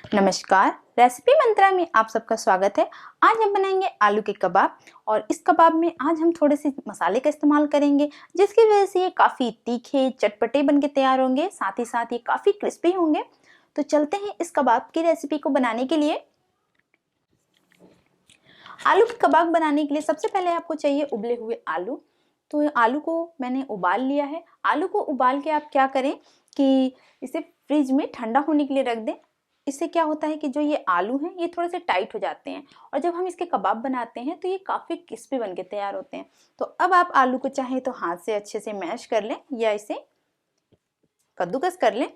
नमस्कार, रेसिपी मंत्रा में आप सबका स्वागत है। आज हम बनाएंगे आलू के कबाब और इस कबाब में आज हम थोड़े से मसाले का इस्तेमाल करेंगे जिसकी वजह से ये काफ़ी तीखे चटपटे बन के तैयार होंगे, साथ ही साथ ये काफ़ी क्रिस्पी होंगे। तो चलते हैं इस कबाब की रेसिपी को बनाने के लिए। आलू के कबाब बनाने के लिए सबसे पहले आपको चाहिए उबले हुए आलू। तो आलू को मैंने उबाल लिया है। आलू को उबाल के आप क्या करें कि इसे फ्रिज में ठंडा होने के लिए रख दें। इससे क्या होता है कि जो ये आलू हैं ये थोड़े से टाइट हो जाते हैं और जब हम इसके कबाब बनाते हैं तो ये काफ़ी क्रिस्पी बन के तैयार होते हैं। तो अब आप आलू को चाहें तो हाथ से अच्छे से मैश कर लें या इसे कद्दूकस कर लें।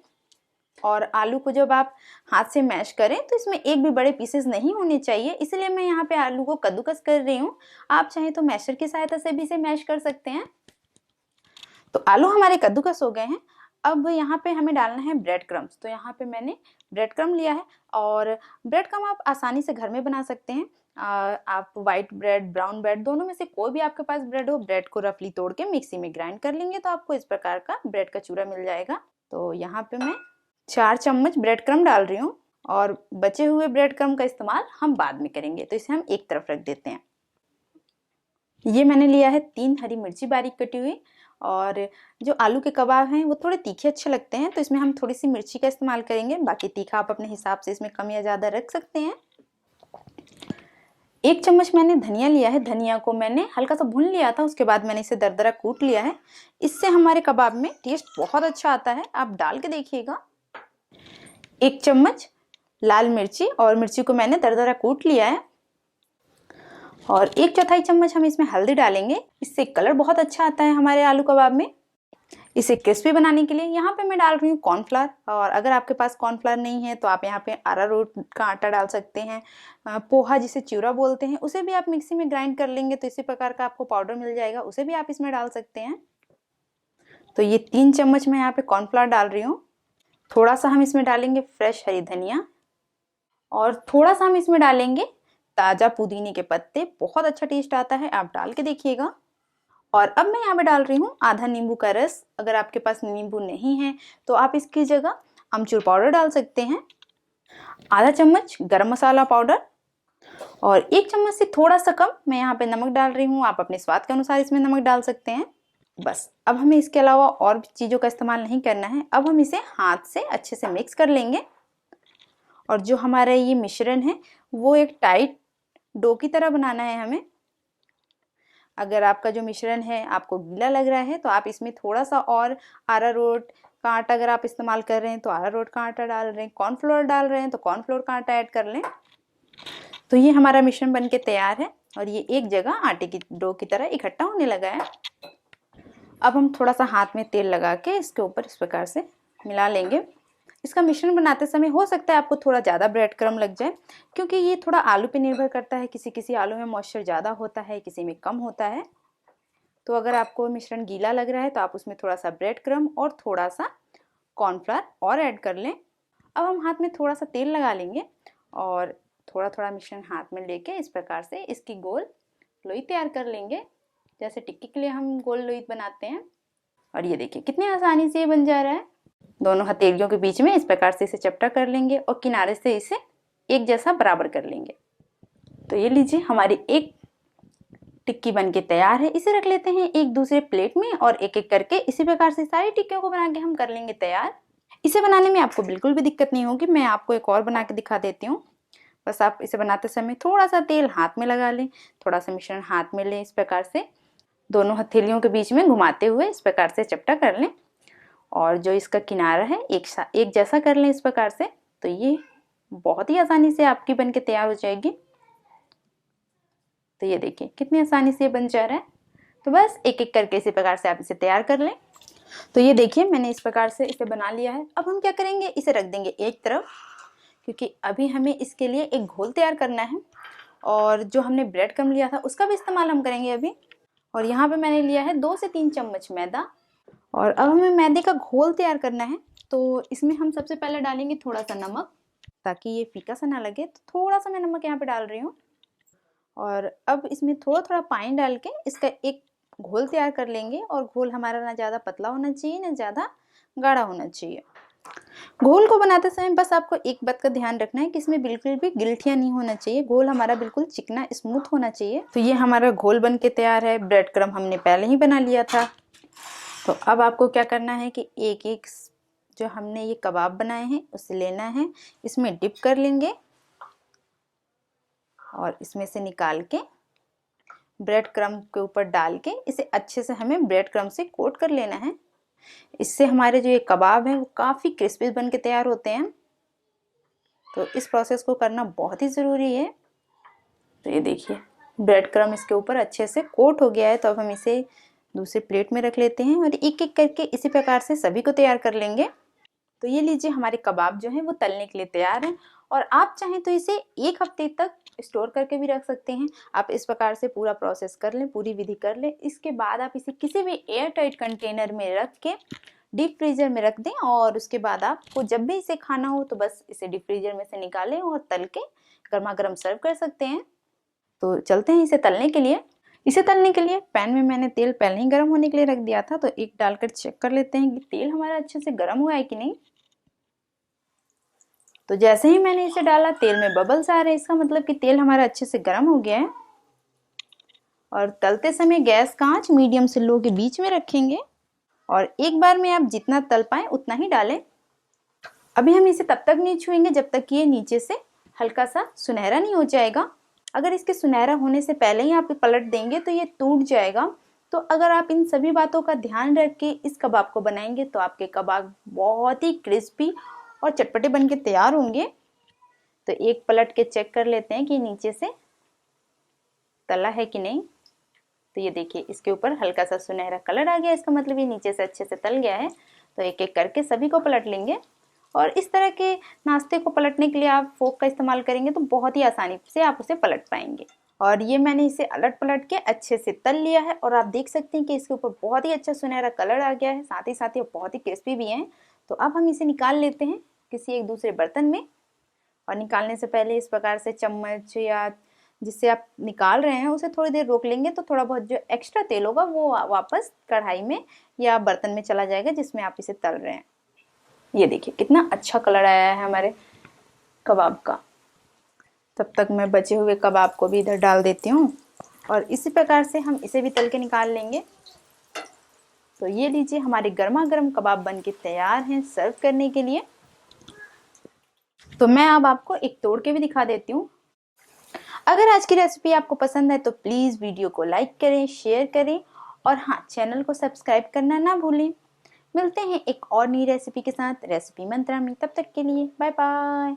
और आलू को जब आप हाथ से मैश करें तो इसमें एक भी बड़े पीसेस नहीं होने चाहिए, इसलिए मैं यहाँ पे आलू को कद्दूकस कर रही हूँ। आप चाहें तो मैशर की सहायता से भी इसे मैश कर सकते हैं। तो आलू हमारे कद्दूकस हो गए हैं। अब यहाँ पे हमें डालना है ब्रेड क्रम्स। तो यहाँ पे मैंने ब्रेड क्रम्ब लिया है और ब्रेड क्रम्ब आप आसानी से घर में बना सकते हैं। आप वाइट ब्रेड, ब्राउन ब्रेड, दोनों में से कोई भी आपके पास ब्रेड हो, ब्रेड को रफली तोड़ के मिक्सी में ग्राइंड कर लेंगे तो आपको इस प्रकार का ब्रेड का चूरा मिल जाएगा। तो यहाँ पे मैं 4 चम्मच ब्रेड क्रम्ब डाल रही हूँ और बचे हुए ब्रेड क्रम्ब का इस्तेमाल हम बाद में करेंगे, तो इसे हम एक तरफ रख देते हैं। ये मैंने लिया है 3 हरी मिर्ची बारीक कटी हुई। और जो आलू के कबाब हैं वो थोड़े तीखे अच्छे लगते हैं तो इसमें हम थोड़ी सी मिर्ची का इस्तेमाल करेंगे, बाकी तीखा आप अपने हिसाब से इसमें कम या ज़्यादा रख सकते हैं। 1 चम्मच मैंने धनिया लिया है। धनिया को मैंने हल्का सा भून लिया था, उसके बाद मैंने इसे दरदरा कूट लिया है। इससे हमारे कबाब में टेस्ट बहुत अच्छा आता है, आप डाल के देखिएगा। 1 चम्मच लाल मिर्ची, और मिर्ची को मैंने दरदरा कूट लिया है। और 1/4 चम्मच हम इसमें हल्दी डालेंगे, इससे कलर बहुत अच्छा आता है हमारे आलू कबाब में। इसे क्रिस्पी बनाने के लिए यहाँ पे मैं डाल रही हूँ कॉर्नफ्लावर, और अगर आपके पास कॉर्नफ्लावर नहीं है तो आप यहाँ पे अरारोट का आटा डाल सकते हैं। पोहा जिसे चिवड़ा बोलते हैं उसे भी आप मिक्सी में ग्राइंड कर लेंगे तो इसी प्रकार का आपको पाउडर मिल जाएगा, उसे भी आप इसमें डाल सकते हैं। तो ये 3 चम्मच मैं यहाँ पे कॉर्नफ्लावर डाल रही हूँ। थोड़ा सा हम इसमें डालेंगे फ्रेश हरी धनिया और थोड़ा सा हम इसमें डालेंगे ताजा पुदीने के पत्ते, बहुत अच्छा टेस्ट आता है, आप डाल के देखिएगा। और अब मैं यहाँ पे डाल रही हूँ आधा नींबू का रस। अगर आपके पास नींबू नहीं है तो आप इसकी जगह अमचूर पाउडर डाल सकते हैं। आधा चम्मच गरम मसाला पाउडर और 1 चम्मच से थोड़ा सा कम मैं यहाँ पे नमक डाल रही हूँ। आप अपने स्वाद के अनुसार इसमें नमक डाल सकते हैं। बस, अब हमें इसके अलावा और चीज़ों का इस्तेमाल नहीं करना है। अब हम इसे हाथ से अच्छे से मिक्स कर लेंगे और जो हमारा ये मिश्रण है वो एक टाइट डो की तरह बनाना है हमें। अगर आपका जो मिश्रण है आपको गीला लग रहा है तो आप इसमें थोड़ा सा और अरारोट का आटा, अगर आप इस्तेमाल कर रहे हैं तो अरारोट का आटा डाल रहे हैं, कॉर्नफ्लोर डाल रहे हैं तो कॉर्नफ्लोर का आटा ऐड कर लें। तो ये हमारा मिश्रण बनके तैयार है और ये एक जगह आटे की डो की तरह इकट्ठा होने लगा है। अब हम थोड़ा सा हाथ में तेल लगा के इसके ऊपर इस प्रकार से मिला लेंगे। इसका मिश्रण बनाते समय हो सकता है आपको थोड़ा ज़्यादा ब्रेड क्रम्ब लग जाए, क्योंकि ये थोड़ा आलू पे निर्भर करता है। किसी किसी आलू में मॉइस्चर ज़्यादा होता है, किसी में कम होता है। तो अगर आपको मिश्रण गीला लग रहा है तो आप उसमें थोड़ा सा ब्रेड क्रम्ब और थोड़ा सा कॉर्नफ्लावर और ऐड कर लें। अब हम हाथ में थोड़ा सा तेल लगा लेंगे और थोड़ा थोड़ा मिश्रण हाथ में लेके इस प्रकार से इसकी गोल लोई तैयार कर लेंगे, जैसे टिक्की के लिए हम गोल लोई बनाते हैं। और ये देखिए कितनी आसानी से ये बन जा रहा है। दोनों हथेलियों के बीच में इस प्रकार से इसे चपटा कर लेंगे और किनारे से इसे एक जैसा बराबर कर लेंगे। तो ये लीजिए हमारी एक टिक्की बनके तैयार है। इसे रख लेते हैं एक दूसरे प्लेट में और एक एक करके इसी प्रकार से सारी टिक्कियों को बना के हम कर लेंगे तैयार। इसे बनाने में आपको बिल्कुल भी दिक्कत नहीं होगी, मैं आपको एक और बना के दिखा देती हूँ। बस आप इसे बनाते समय थोड़ा सा तेल हाथ में लगा लें, थोड़ा सा मिश्रण हाथ में लें, इस प्रकार से दोनों हथेलियों के बीच में घुमाते हुए इस प्रकार से चपटा कर लें और जो इसका किनारा है एक जैसा कर लें इस प्रकार से। तो ये बहुत ही आसानी से आपकी बन के तैयार हो जाएगी। तो ये देखिए कितनी आसानी से ये बन जा रहा है। तो बस एक एक करके इसी प्रकार से आप इसे तैयार कर लें। तो ये देखिए मैंने इस प्रकार से इसे बना लिया है। अब हम क्या करेंगे, इसे रख देंगे एक तरफ, क्योंकि अभी हमें इसके लिए एक घोल तैयार करना है और जो हमने ब्रेड क्रम्ब लिया था उसका भी इस्तेमाल हम करेंगे अभी। और यहाँ पे मैंने लिया है 2 से 3 चम्मच मैदा और अब हमें मैदे का घोल तैयार करना है। तो इसमें हम सबसे पहले डालेंगे थोड़ा सा नमक, ताकि ये फीका सा ना लगे। तो थोड़ा सा मैं नमक यहाँ पे डाल रही हूँ और अब इसमें थोड़ा थोड़ा पानी डाल के इसका एक घोल तैयार कर लेंगे। और घोल हमारा ना ज़्यादा पतला होना चाहिए ना ज़्यादा गाढ़ा होना चाहिए। घोल को बनाते समय बस आपको एक बात का ध्यान रखना है कि इसमें बिल्कुल भी गिल्टियाँ नहीं होना चाहिए। घोल हमारा बिल्कुल चिकना स्मूथ होना चाहिए। तो ये हमारा घोल बन के तैयार है। ब्रेड क्रम्ब हमने पहले ही बना लिया था। तो अब आपको क्या करना है कि एक एक जो हमने ये कबाब बनाए हैं उसे लेना है, इसमें डिप कर लेंगे और इसमें से निकाल के ब्रेड क्रम्ब के ऊपर डाल के इसे अच्छे से हमें ब्रेड क्रम्ब से कोट कर लेना है। इससे हमारे जो ये कबाब हैं वो काफ़ी क्रिस्पी बन के तैयार होते हैं। तो इस प्रोसेस को करना बहुत ही ज़रूरी है। तो ये देखिए ब्रेड क्रम्ब इसके ऊपर अच्छे से कोट हो गया है। तो अब हम इसे दूसरे प्लेट में रख लेते हैं और एक एक करके इसी प्रकार से सभी को तैयार कर लेंगे। तो ये लीजिए हमारे कबाब जो हैं वो तलने के लिए तैयार हैं और आप चाहें तो इसे 1 हफ्ते तक स्टोर करके भी रख सकते हैं। आप इस प्रकार से पूरा प्रोसेस कर लें, पूरी विधि कर लें। इसके बाद आप इसे किसी भी एयर टाइट कंटेनर में रख के डीप फ्रीजर में रख दें और उसके बाद आपको जब भी इसे खाना हो तो बस इसे डीप फ्रीजर में से निकालें और तल के गर्मा गर्म सर्व कर सकते हैं। तो चलते हैं इसे तलने के लिए। इसे तलने के लिए पैन में मैंने तेल पहले ही गर्म होने के लिए रख दिया था। तो एक डालकर चेक कर लेते हैं कि तेल हमारा अच्छे से गर्म हुआ है कि नहीं। तो जैसे ही मैंने इसे डाला तेल में बबल्स आ रहे हैं, इसका मतलब कि तेल हमारा अच्छे से गर्म हो गया है। और तलते समय गैस का आंच मीडियम से लो के बीच में रखेंगे और एक बार में आप जितना तल पाएं उतना ही डालें। अभी हम इसे तब तक नहीं छुएंगे जब तक कि ये नीचे से हल्का सा सुनहरा नहीं हो जाएगा। अगर इसके सुनहरा होने से पहले ही आप पलट देंगे तो ये टूट जाएगा। तो अगर आप इन सभी बातों का ध्यान रख के इस कबाब को बनाएंगे तो आपके कबाब बहुत ही क्रिस्पी और चटपटे बन के तैयार होंगे। तो एक पलट के चेक कर लेते हैं कि नीचे से तला है कि नहीं। तो ये देखिए इसके ऊपर हल्का सा सुनहरा कलर आ गया, इसका मतलब ये नीचे से अच्छे से तल गया है। तो एक एक करके सभी को पलट लेंगे और इस तरह के नाश्ते को पलटने के लिए आप फोक का इस्तेमाल करेंगे तो बहुत ही आसानी से आप उसे पलट पाएंगे। और ये मैंने इसे अलट पलट के अच्छे से तल लिया है और आप देख सकते हैं कि इसके ऊपर बहुत ही अच्छा सुनहरा कलर आ गया है, साथ ही बहुत ही क्रिस्पी भी हैं। तो अब हम इसे निकाल लेते हैं किसी एक दूसरे बर्तन में। और निकालने से पहले इस प्रकार से चम्मच या जिससे आप निकाल रहे हैं उसे थोड़ी देर रोक लेंगे तो थोड़ा बहुत जो एक्स्ट्रा तेल होगा वो वापस कढ़ाई में या बर्तन में चला जाएगा जिसमें आप इसे तल रहे हैं। ये देखिए कितना अच्छा कलर आया है हमारे कबाब का। तब तक मैं बचे हुए कबाब को भी इधर डाल देती हूँ और इसी प्रकार से हम इसे भी तल के निकाल लेंगे। तो ये लीजिए हमारे गर्मा गर्म कबाब बन के तैयार हैं सर्व करने के लिए। तो मैं अब आपको एक तोड़ के भी दिखा देती हूँ। अगर आज की रेसिपी आपको पसंद है तो प्लीज़ वीडियो को लाइक करें, शेयर करें और हाँ चैनल को सब्सक्राइब करना ना भूलें। मिलते हैं एक और नई रेसिपी के साथ रेसिपी मंत्रा में। तब तक के लिए बाय बाय।